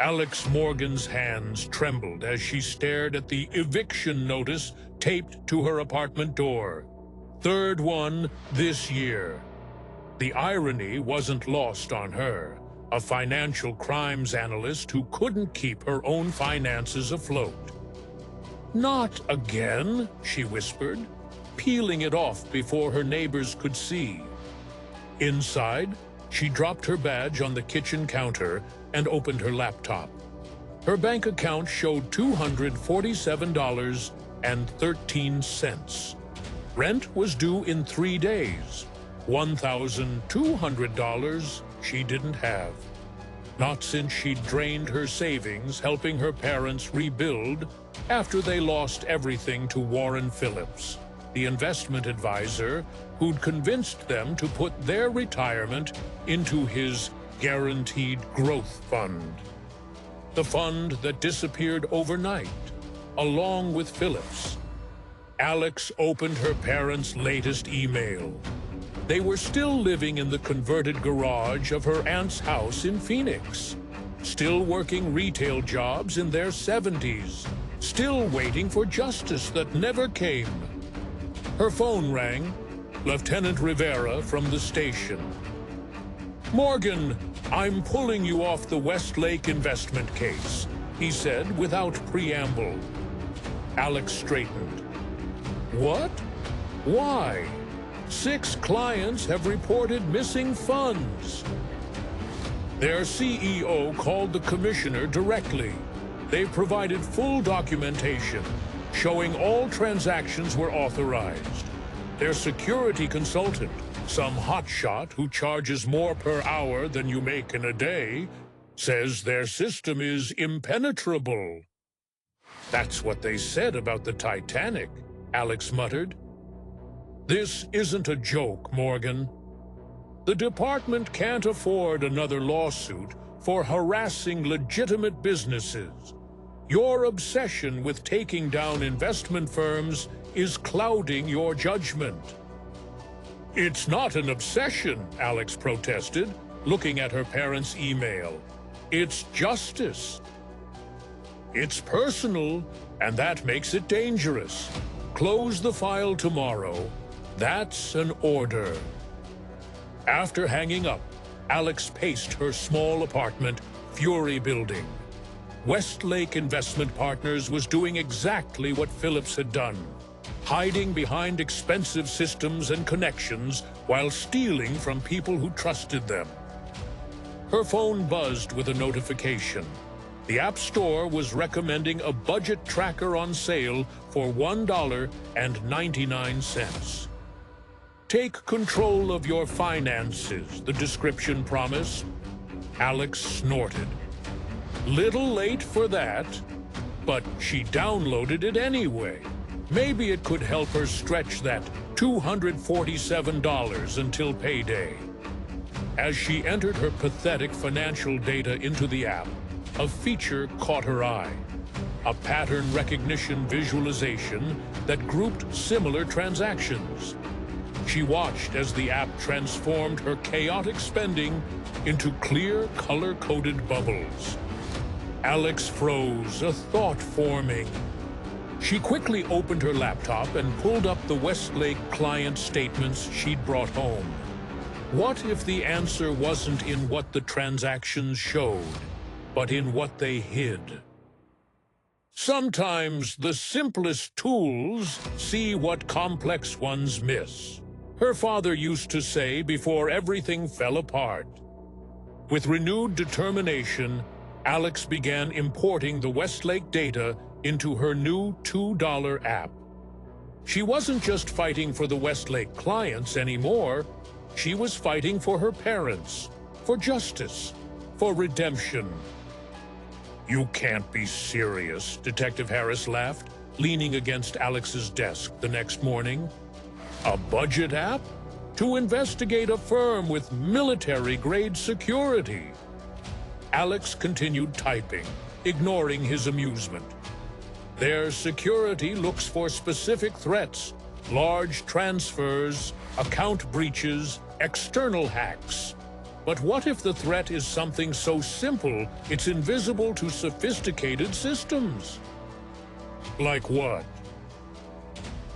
Alex Morgan's hands trembled as she stared at the eviction notice taped to her apartment door. Third one this year. The irony wasn't lost on her, a financial crimes analyst who couldn't keep her own finances afloat. "Not again," she whispered, peeling it off before her neighbors could see. Inside, she dropped her badge on the kitchen counter and opened her laptop. Her bank account showed $247.13. Rent was due in 3 days. $1,200 she didn't have. Not since she'd drained her savings helping her parents rebuild after they lost everything to Warren Phillips, the investment advisor who'd convinced them to put their retirement into his guaranteed growth fund. The fund that disappeared overnight, along with Phillips. Alex opened her parents' latest email. They were still living in the converted garage of her aunt's house in Phoenix, still working retail jobs in their 70s, still waiting for justice that never came. Her phone rang. Lieutenant Rivera from the station. "Morgan, I'm pulling you off the Westlake investment case," he said without preamble. Alex straightened. "What? Why? 6 clients have reported missing funds." Their CEO called the commissioner directly. They provided full documentation, showing all transactions were authorized. Their security consultant, some hotshot who charges more per hour than you make in a day, says their system is impenetrable. "That's what they said about the Titanic," Alex muttered. "This isn't a joke, Morgan. The department can't afford another lawsuit for harassing legitimate businesses. Your obsession with taking down investment firms is clouding your judgment." "It's not an obsession," Alex protested, looking at her parents' email. "It's justice. It's personal, and that makes it dangerous. Close the file tomorrow. That's an order." After hanging up, Alex paced her small apartment, fury building. Westlake Investment Partners was doing exactly what Phillips had done, hiding behind expensive systems and connections while stealing from people who trusted them. Her phone buzzed with a notification. The App Store was recommending a budget tracker on sale for $1.99. "Take control of your finances," the description promised. Alex snorted. Little late for that, but she downloaded it anyway. Maybe it could help her stretch that $247 until payday. As she entered her pathetic financial data into the app, a feature caught her eye. A pattern recognition visualization that grouped similar transactions. She watched as the app transformed her chaotic spending into clear, color-coded bubbles. Alex froze, a thought forming. She quickly opened her laptop and pulled up the Westlake client statements she'd brought home. What if the answer wasn't in what the transactions showed, but in what they hid? Sometimes the simplest tools see what complex ones miss. Her father used to say before everything fell apart. With renewed determination, Alex began importing the Westlake data into her new $2 app. She wasn't just fighting for the Westlake clients anymore. She was fighting for her parents, for justice, for redemption. "You can't be serious," Detective Harris laughed, leaning against Alex's desk the next morning. "A budget app? To investigate a firm with military-grade security?" Alex continued typing, ignoring his amusement. "Their security looks for specific threats, large transfers, account breaches, external hacks. But what if the threat is something so simple it's invisible to sophisticated systems? Like what?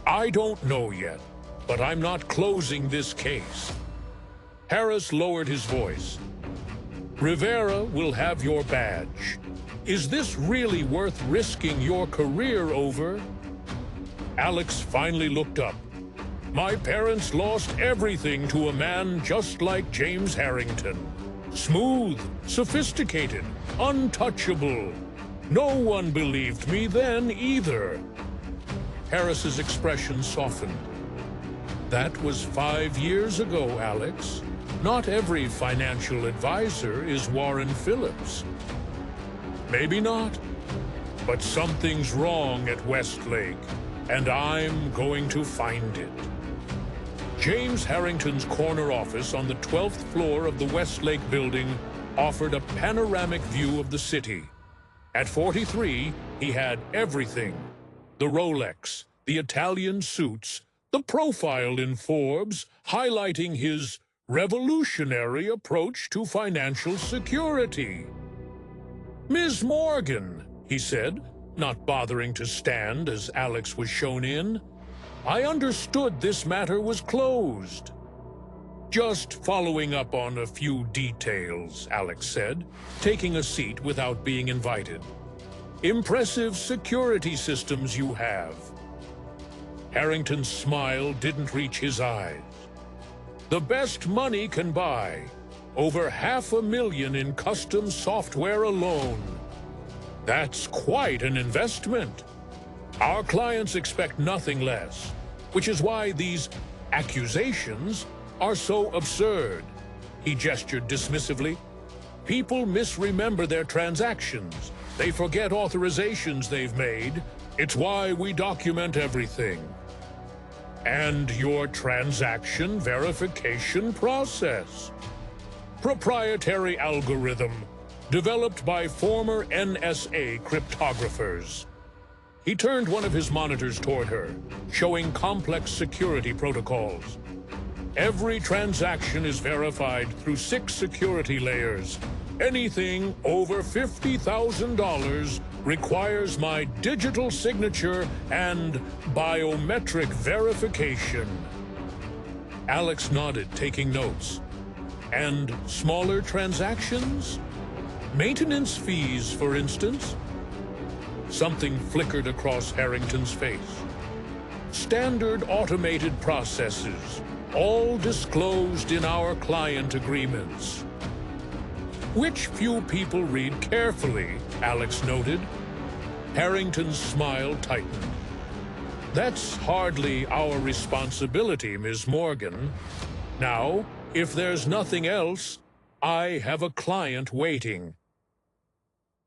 I don't know yet, but I'm not closing this case. Harris lowered his voice. Rivera will have your badge. Is this really worth risking your career over? Alex finally looked up. My parents lost everything to a man just like James Harrington. Smooth, sophisticated, untouchable. No one believed me then either. Harris's expression softened. That was 5 years ago, Alex. Not every financial advisor is Warren Phillips. Maybe not, but something's wrong at Westlake, and I'm going to find it. James Harrington's corner office on the 12th floor of the Westlake building offered a panoramic view of the city. At 43, he had everything. The Rolex, the Italian suits, the profile in Forbes highlighting his revolutionary approach to financial security. Ms. Morgan, he said, not bothering to stand as Alex was shown in. I understood this matter was closed. Just following up on a few details, Alex said, taking a seat without being invited. Impressive security systems you have. Harrington's smile didn't reach his eyes. The best money can buy. Over $500,000 in custom software alone. That's quite an investment. Our clients expect nothing less, which is why these accusations are so absurd. He gestured dismissively. People misremember their transactions. They forget authorizations they've made. It's why we document everything. And your transaction verification process. Proprietary algorithm developed by former NSA cryptographers. He turned one of his monitors toward her, showing complex security protocols. Every transaction is verified through 6 security layers. Anything over $50,000 requires my digital signature and biometric verification. Alex nodded, taking notes. And smaller transactions? Maintenance fees, for instance? Something flickered across Harrington's face. Standard automated processes, all disclosed in our client agreements. Which few people read carefully, Alex noted. Harrington's smile tightened. That's hardly our responsibility, Ms. Morgan. Now, if there's nothing else, I have a client waiting.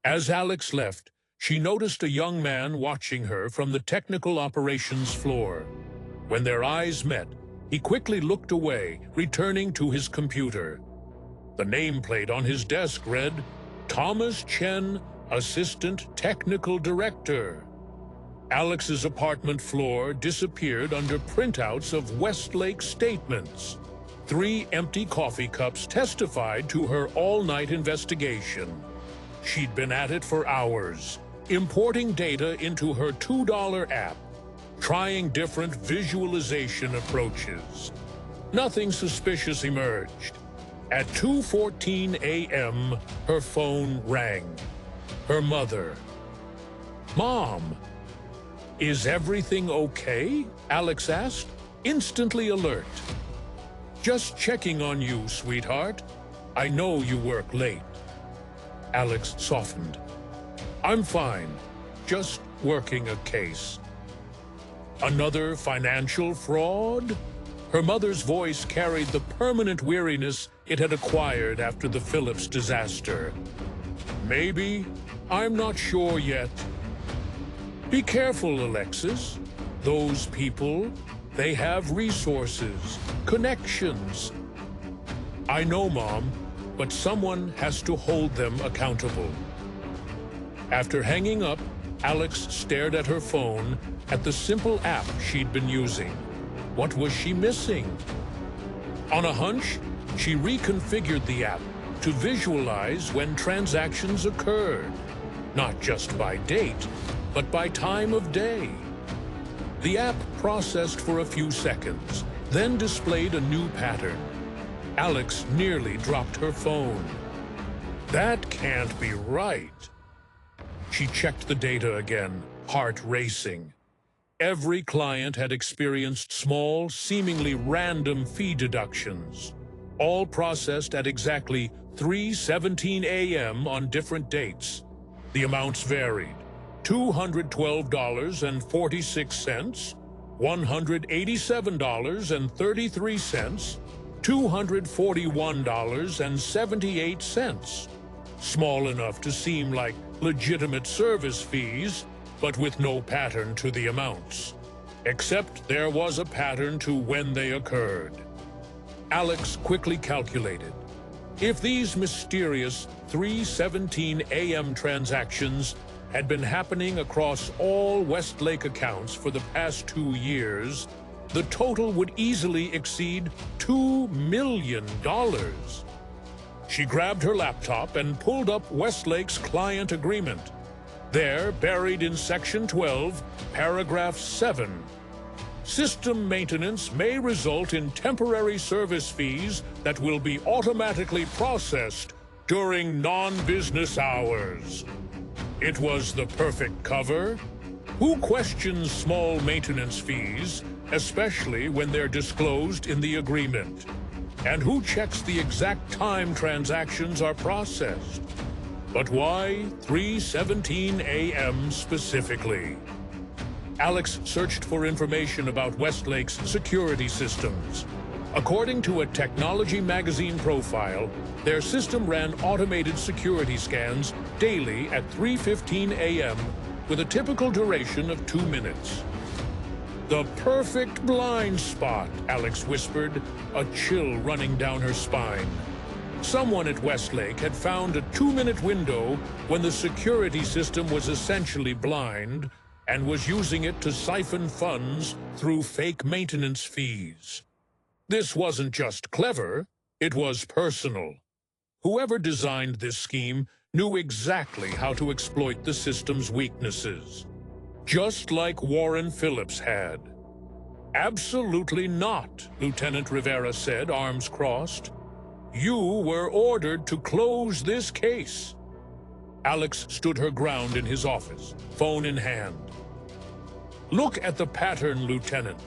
As Alex left, she noticed a young man watching her from the technical operations floor. When their eyes met, he quickly looked away, returning to his computer. The nameplate on his desk read, Thomas Chen, Assistant Technical Director. Alex's apartment floor disappeared under printouts of Westlake statements. 3 empty coffee cups testified to her all-night investigation. She'd been at it for hours, importing data into her $2 app, trying different visualization approaches. Nothing suspicious emerged. At 2:14 a.m., her phone rang. Her mother. Mom, is everything okay? Alex asked, instantly alert. Just checking on you, sweetheart. I know you work late. Alex softened. I'm fine, just working a case. Another financial fraud? Her mother's voice carried the permanent weariness it had acquired after the Phillips disaster. Maybe, I'm not sure yet. Be careful, Alexis. Those people, they have resources, connections. I know, Mom, but someone has to hold them accountable. After hanging up, Alex stared at her phone, at the simple app she'd been using. What was she missing? On a hunch, She reconfigured the app to visualize when transactions occurred, not just by date, but by time of day. The app processed for a few seconds, then displayed a new pattern. Alex nearly dropped her phone. That can't be right. She checked the data again, heart racing. Every client had experienced small, seemingly random fee deductions, all processed at exactly 3:17 a.m. on different dates. The amounts varied: $212.46, $187.33, $241.78. Small enough to seem like legitimate service fees, but with no pattern to the amounts. Except there was a pattern to when they occurred. Alex quickly calculated. If these mysterious 3:17 a.m. transactions had been happening across all Westlake accounts for the past 2 years, the total would easily exceed $2 million. She grabbed her laptop and pulled up Westlake's client agreement. There, buried in Section 12, Paragraph 7, system maintenance may result in temporary service fees that will be automatically processed during non-business hours. It was the perfect cover. Who questions small maintenance fees, especially when they're disclosed in the agreement? And who checks the exact time transactions are processed? But why 3:17 a.m. specifically? Alex searched for information about Westlake's security systems. According to a technology magazine profile, their system ran automated security scans daily at 3:15 a.m. with a typical duration of 2 minutes. The perfect blind spot, Alex whispered, a chill running down her spine. Someone at Westlake had found a 2-minute window when the security system was essentially blind and was using it to siphon funds through fake maintenance fees. This wasn't just clever, it was personal. Whoever designed this scheme knew exactly how to exploit the system's weaknesses. Just like Warren Phillips had. Absolutely not, Lieutenant Rivera said, arms crossed. You were ordered to close this case. Alex stood her ground in his office, phone in hand. Look at the pattern, Lieutenant.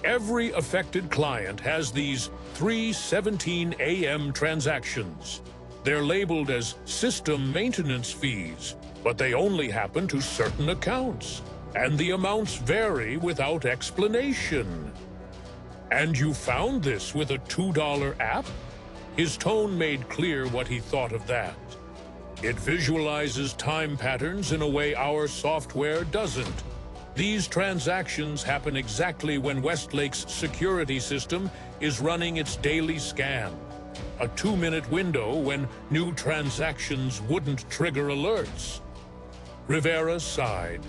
Every affected client has these 3:17 a.m. transactions. They're labeled as system maintenance fees, but they only happen to certain accounts, and the amounts vary without explanation. And you found this with a $2 app? His tone made clear what he thought of that. It visualizes time patterns in a way our software doesn't. These transactions happen exactly when Westlake's security system is running its daily scan. A 2-minute window when new transactions wouldn't trigger alerts. Rivera sighed.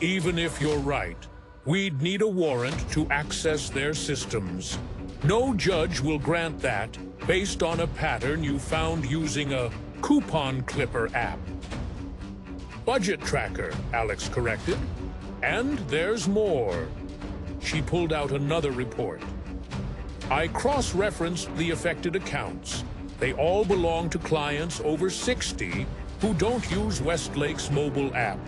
Even if you're right, we'd need a warrant to access their systems. No judge will grant that based on a pattern you found using a coupon clipper app. Budget tracker, Alex corrected. And there's more. She pulled out another report. I cross-referenced the affected accounts. They all belong to clients over 60 who don't use Westlake's mobile app.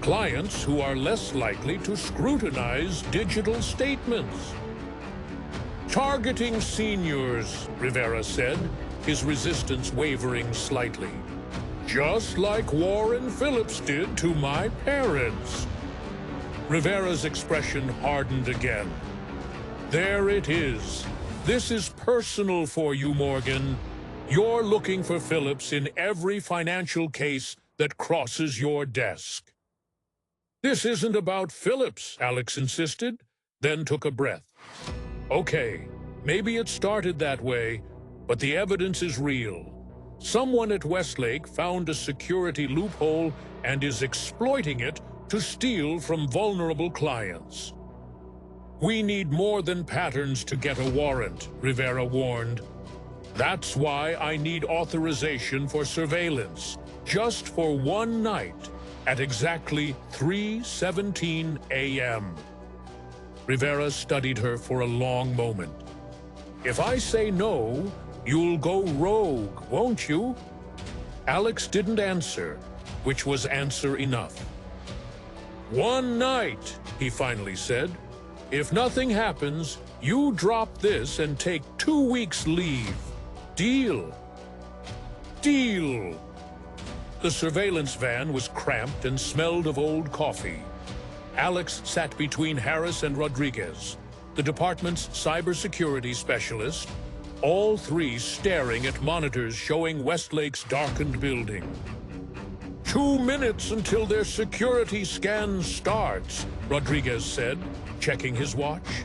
Clients who are less likely to scrutinize digital statements. Targeting seniors, Rivera said, his resistance wavering slightly. Just like Warren Phillips did to my parents. Rivera's expression hardened again. There it is. This is personal for you, Morgan. You're looking for Phillips in every financial case that crosses your desk. This isn't about Phillips, Alex insisted, then took a breath. Okay, maybe it started that way, but the evidence is real. Someone at Westlake found a security loophole and is exploiting it to steal from vulnerable clients. We need more than patterns to get a warrant, Rivera warned. That's why I need authorization for surveillance, just for one night, at exactly 3:17 a.m. Rivera studied her for a long moment. If I say no, you'll go rogue, won't you? Alex didn't answer, which was answer enough. One night, he finally said. If nothing happens, you drop this and take 2 weeks leave. Deal? Deal! The surveillance van was cramped and smelled of old coffee. Alex sat between Harris and Rodriguez, the department's cybersecurity specialist, all three staring at monitors showing Westlake's darkened building. 2 minutes until their security scan starts, Rodriguez said, checking his watch.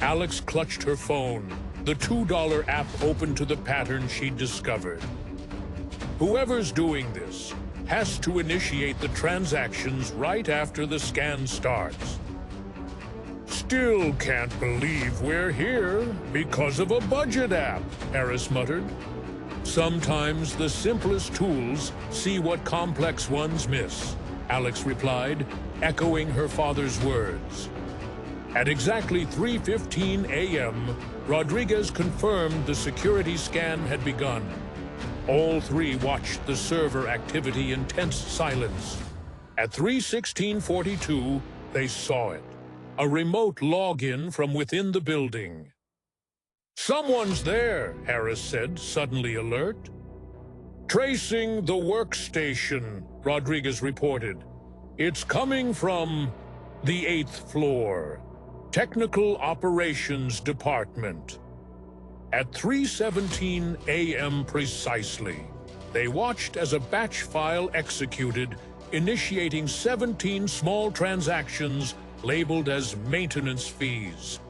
Alex clutched her phone, the $2 app open to the pattern she'd discovered. Whoever's doing this has to initiate the transactions right after the scan starts. Still can't believe we're here because of a budget app, Harris muttered. Sometimes the simplest tools see what complex ones miss, Alex replied, echoing her father's words. At exactly 3:15 a.m., Rodriguez confirmed the security scan had begun. All three watched the server activity in tense silence. At 3:16:42, they saw it. A remote login from within the building. Someone's there, Harris said, suddenly alert. Tracing the workstation, Rodriguez reported. It's coming from the 8th floor. Technical Operations Department. At 3:17 a.m. precisely, they watched as a batch file executed, initiating 17 small transactions labeled as maintenance fees.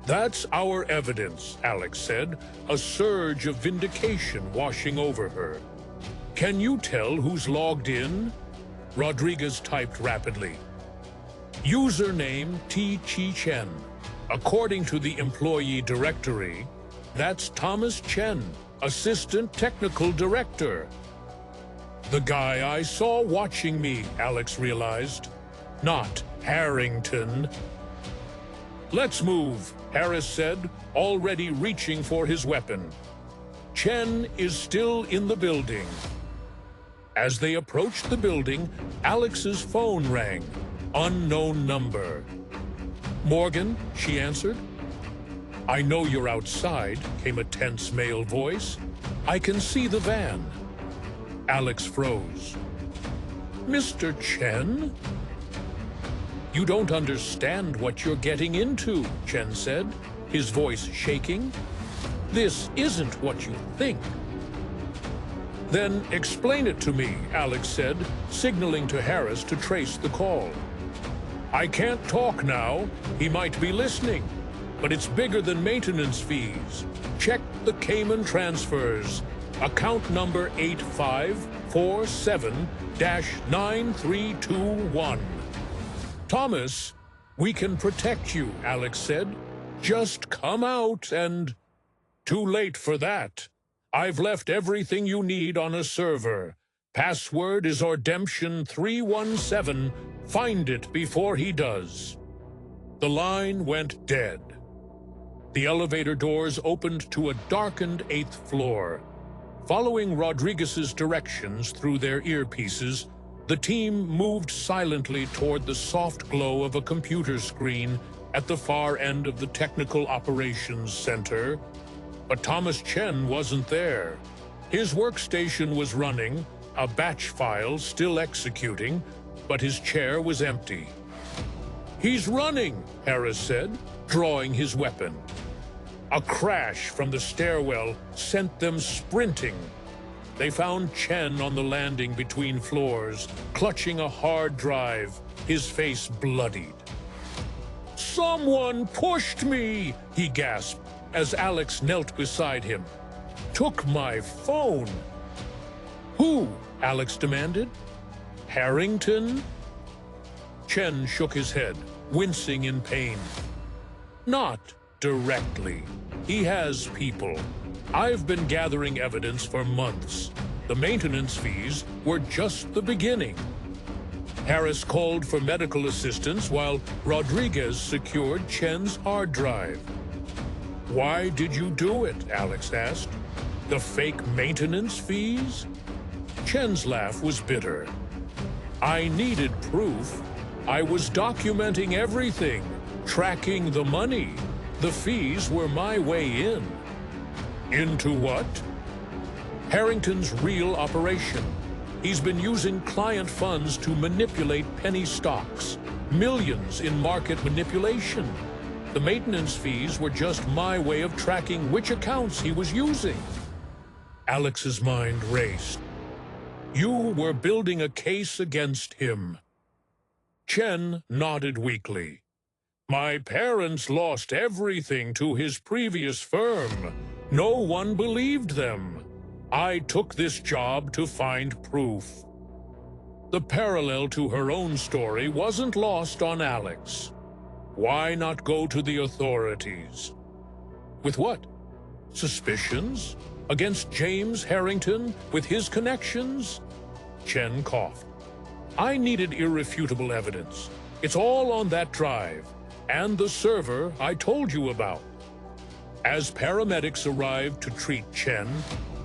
That's our evidence, Alex said, a surge of vindication washing over her. Can you tell who's logged in? Rodriguez typed rapidly. Username T. Chi Chen. According to the employee directory, that's Thomas Chen, Assistant Technical Director. The guy I saw watching me, Alex realized. Not Harrington. Let's move, Harris said, already reaching for his weapon. Chen is still in the building. As they approached the building, Alex's phone rang. Unknown number. Morgan, she answered. I know you're outside, came a tense male voice. I can see the van. Alex froze. Mr. Chen? You don't understand what you're getting into, Chen said, his voice shaking. This isn't what you think. Then explain it to me, Alex said, signaling to Harris to trace the call. I can't talk now. He might be listening. But it's bigger than maintenance fees. Check the Cayman transfers. Account number 8547-9321. Thomas, we can protect you, Alex said. Just come out and... Too late for that. I've left everything you need on a server. Password is Ordemption317. Find it before he does. The line went dead. The elevator doors opened to a darkened 8th floor. Following Rodriguez's directions through their earpieces, the team moved silently toward the soft glow of a computer screen at the far end of the Technical Operations Center. But Thomas Chen wasn't there. His workstation was running, a batch file still executing, but his chair was empty. He's running, Harris said, drawing his weapon. A crash from the stairwell sent them sprinting. They found Chen on the landing between floors, clutching a hard drive, his face bloodied. Someone pushed me, he gasped as Alex knelt beside him. Took my phone. Who? Alex demanded. Harrington? Chen shook his head, wincing in pain. Not directly. He has people. I've been gathering evidence for months. The maintenance fees were just the beginning. Harris called for medical assistance while Rodriguez secured Chen's hard drive. "Why did you do it?" Alex asked. "The fake maintenance fees?" Chen's laugh was bitter. "I needed proof. I was documenting everything, tracking the money. The fees were my way in." "Into what?" "Harrington's real operation. He's been using client funds to manipulate penny stocks, millions in market manipulation. The maintenance fees were just my way of tracking which accounts he was using." Alex's mind raced. "You were building a case against him." Chen nodded weakly. "My parents lost everything to his previous firm. No one believed them. I took this job to find proof." The parallel to her own story wasn't lost on Alex. Why not go to the authorities? With what? Suspicions? Against James Harrington with his connections? Chen coughed. "I needed irrefutable evidence. It's all on that drive, and the server I told you about." As paramedics arrived to treat Chen,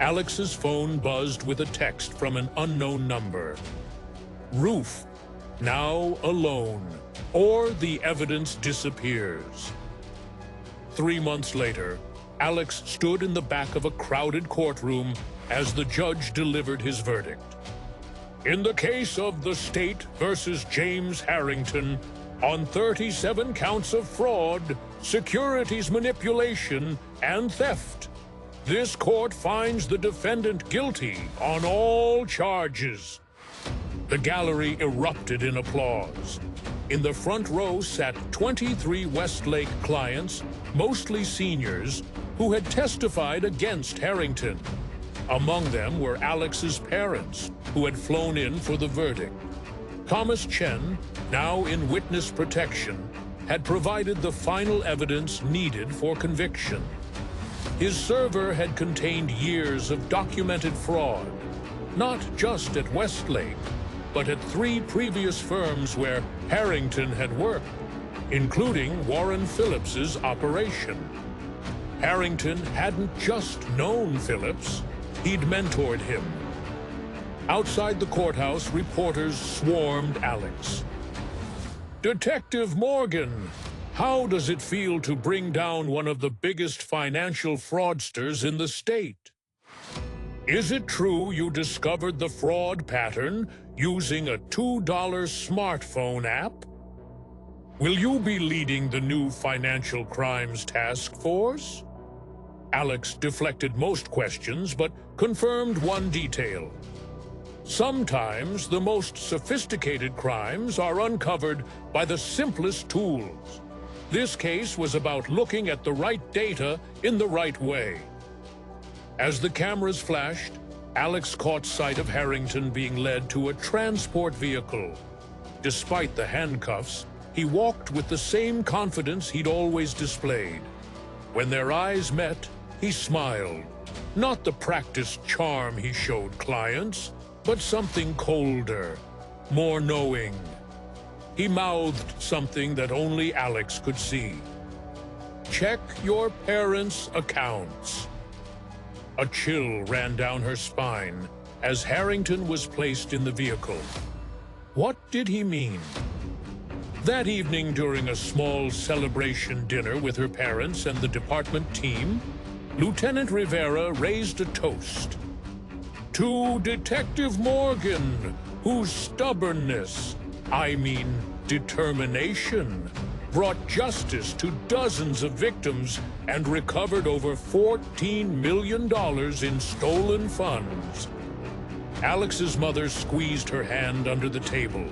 Alex's phone buzzed with a text from an unknown number. "Roof, now alone, or the evidence disappears." 3 months later, Alex stood in the back of a crowded courtroom as the judge delivered his verdict. "In the case of the state versus James Harrington, on 37 counts of fraud, securities manipulation, and theft, this court finds the defendant guilty on all charges." The gallery erupted in applause. In the front row sat 23 Westlake clients, mostly seniors, who had testified against Harrington. Among them were Alex's parents, who had flown in for the verdict. Thomas Chen, now in witness protection, had provided the final evidence needed for conviction. His server had contained years of documented fraud, not just at Westlake, but at 3 previous firms where Harrington had worked, including Warren Phillips's operation. Harrington hadn't just known Phillips, he'd mentored him. Outside the courthouse, reporters swarmed Alex. "Detective Morgan, how does it feel to bring down one of the biggest financial fraudsters in the state? Is it true you discovered the fraud pattern using a $2 smartphone app? Will you be leading the new Financial Crimes Task Force?" Alex deflected most questions, but confirmed one detail. Sometimes the most sophisticated crimes are uncovered by the simplest tools. This case was about looking at the right data in the right way. As the cameras flashed, Alex caught sight of Harrington being led to a transport vehicle. Despite the handcuffs, he walked with the same confidence he'd always displayed. When their eyes met, he smiled. Not the practiced charm he showed clients, but something colder, more knowing. He mouthed something that only Alex could see. "Check your parents' accounts." A chill ran down her spine as Harrington was placed in the vehicle. What did he mean? That evening, during a small celebration dinner with her parents and the department team, Lieutenant Rivera raised a toast. "To Detective Morgan, whose stubbornness, determination, brought justice to dozens of victims and recovered over $14 million in stolen funds." Alex's mother squeezed her hand under the table.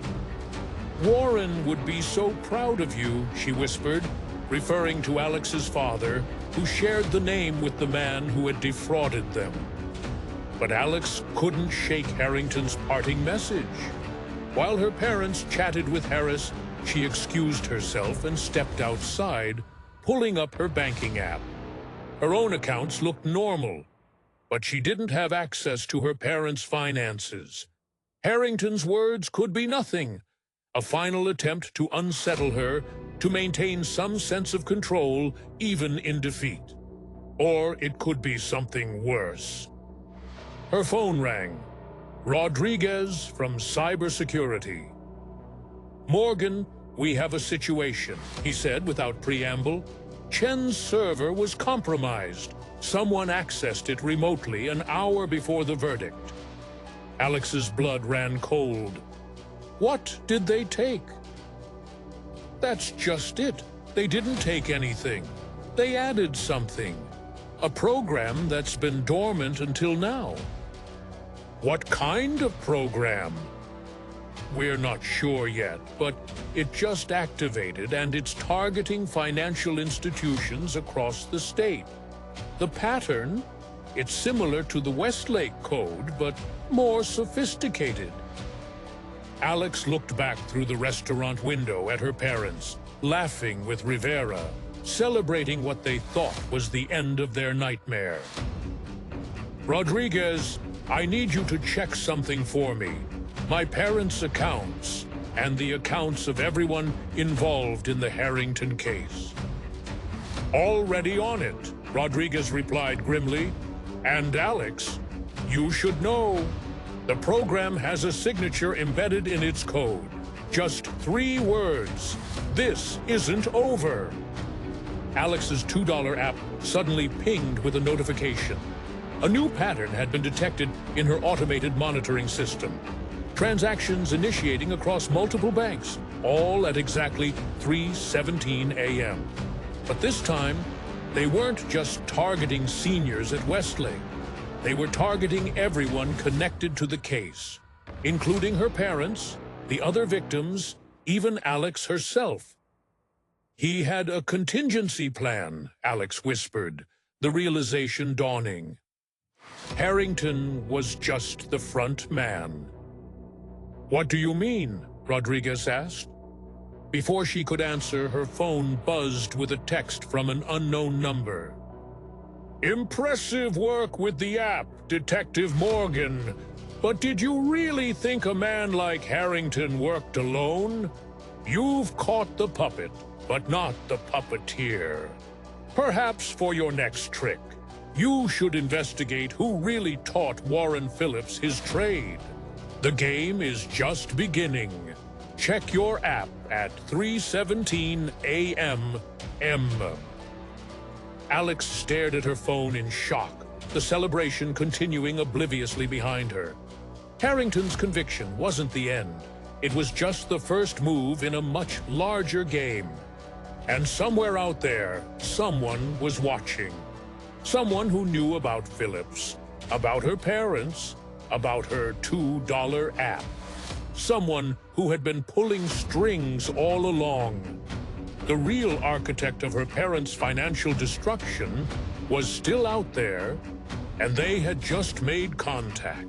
"Warren would be so proud of you," she whispered, referring to Alex's father, who shared the name with the man who had defrauded them. But Alex couldn't shake Harrington's parting message. While her parents chatted with Harris, she excused herself and stepped outside, pulling up her banking app. Her own accounts looked normal, but she didn't have access to her parents' finances. Harrington's words could be nothing, a final attempt to unsettle her, to maintain some sense of control, even in defeat. Or it could be something worse. Her phone rang. Rodriguez from cybersecurity. "Morgan, we have a situation," he said without preamble. "Chen's server was compromised. Someone accessed it remotely an hour before the verdict." Alex's blood ran cold. "What did they take?" "That's just it. They didn't take anything. They added something. A program that's been dormant until now." "What kind of program?" "We're not sure yet, but it just activated and it's targeting financial institutions across the state. The pattern? It's similar to the Westlake Code, but more sophisticated." Alex looked back through the restaurant window at her parents, laughing with Rivera, celebrating what they thought was the end of their nightmare. "Rodriguez, I need you to check something for me. My parents' accounts, and the accounts of everyone involved in the Harrington case." "Already on it," Rodriguez replied grimly. "And Alex, you should know. The program has a signature embedded in its code. Just 3 words. This isn't over." Alex's $2 app suddenly pinged with a notification. A new pattern had been detected in her automated monitoring system. Transactions initiating across multiple banks, all at exactly 3:17 a.m. But this time, they weren't just targeting seniors at Westlake. They were targeting everyone connected to the case, including her parents, the other victims, even Alex herself. "He had a contingency plan," Alex whispered, the realization dawning. Harrington was just the front man. "What do you mean?" Rodriguez asked. Before she could answer, her phone buzzed with a text from an unknown number. "Impressive work with the app, Detective Morgan. But did you really think a man like Harrington worked alone? You've caught the puppet, but not the puppeteer. Perhaps for your next trick, you should investigate who really taught Warren Phillips his trade. The game is just beginning. Check your app at 3:17 a.m. Alex stared at her phone in shock, the celebration continuing obliviously behind her. Harrington's conviction wasn't the end. It was just the first move in a much larger game. And somewhere out there, someone was watching. Someone who knew about Phillips, about her parents, about her $2 app. Someone who had been pulling strings all along. The real architect of her parents' financial destruction was still out there, and they had just made contact.